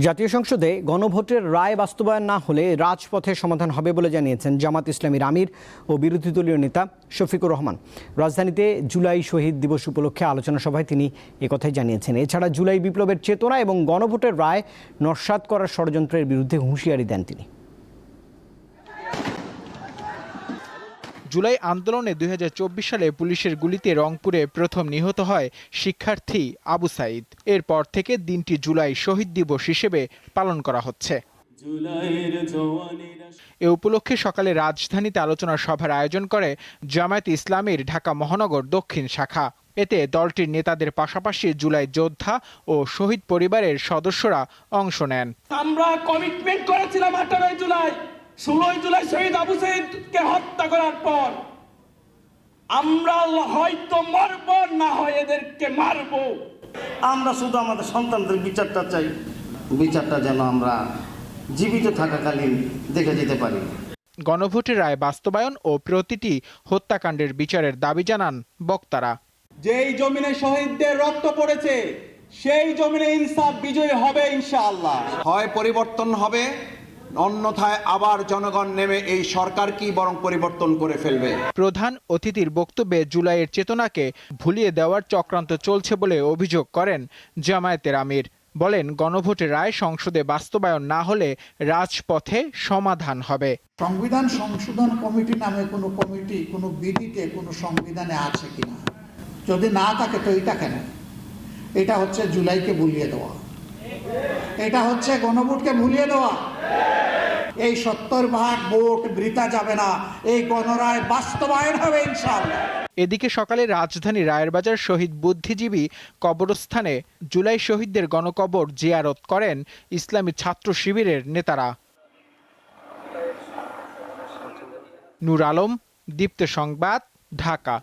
জাতীয় সংসদে গণভোটের রায় বাস্তবায়ন না হলে রাজপথে সমাধান হবে বলে জানিয়েছেন জামাত ইসলামীর আমির ও বিরোধী দলীয় নেতা শফিকুর রহমান। রাজধানীতে জুলাই শহীদ দিবস উপলক্ষে আলোচনা সভায় তিনি একথাই জানিয়েছেন। এছাড়া জুলাই বিপ্লবের চেতনা এবং গণভোটের রায় নস্যাৎ করার ষড়যন্ত্রের বিরুদ্ধে হুঁশিয়ারি দেন তিনি। জুলাই আন্দোলনে ২০২৪ সালে পুলিশের গুলিতে রংপুরে প্রথম নিহত হয় শিক্ষার্থী আবু সাইদ। এরপর থেকে দিনটি জুলাই শহীদ দিবস হিসেবে পালন করা হচ্ছে। এ উপলক্ষে সকালে রাজধানীতে আলোচনা সভার আয়োজন করে জামায়াতে ইসলামীর ঢাকা মহানগর দক্ষিণ শাখা। এতে দলটির নেতাদের পাশাপাশি জুলাই যোদ্ধা ও শহীদ পরিবারের সদস্যরা অংশ নেন। আমরা কমিটমেন্ট করেছিলাম 18 জুলাই 16 জুলাই শহীদ আবু সাইদকে হত্যা করার পর আমরা হয়তো মরব, না হয় এদেরকে মারব। আমরা শুধু আমাদের সন্তানদের বিচারটা চাই, বিচারটা যেন আমরা জীবিত থাকাকালীন দেখে যেতে পারি। গণভোটের রায় বাস্তবায়ন ও প্রতিটি হত্যাকাণ্ডের বিচারের দাবি জানান বক্তারা। যেই জমিনে শহীদদের রক্ত পড়েছে সেই জমিনে ইনসাফ বিজয়ী হবে ইনশাআল্লাহ। হয় পরিবর্তন হবে, অন্যথায় আবার জনগণ নেমে এই সরকারকেই বরং পরিবর্তন করে ফেলবে। প্রধান অতিথির বক্তব্যে জুলাইয়ের চেতনাকে ভুলিয়ে দেওয়ার চক্রান্ত চলছে বলে অভিযোগ করেন জামায়াতের আমির। বলেন, গণভোটের রায় সংসদে বাস্তবায়ন না হলে রাজপথে সমাধান হবে। সংবিধান সংশোধন কমিটি নামে কোনো কমিটি কোনো বিধিতে কোনো সংবিধানে আছে কিনা, যদি না থাকে তো এটা কেন? এটা হচ্ছে জুলাইকে ভুলিয়ে দেওয়া, এটা হচ্ছে গণভোটকে ভুলিয়ে দেওয়া। এই 70% ভোট বৃথা যাবে না, এই গণরায় বাস্তবায়ন হবে ইনশাআল্লাহ। এদিকে সকালে রাজধানীর রায়েরবাজার শহীদ বুদ্ধিজীবী কবরস্থানে জুলাই শহীদদের গণকবর জিয়ারত করেন ইসলামী ছাত্র শিবিরের নেতারা। নূর আলম, দীপ্ত সংবাদ, ঢাকা।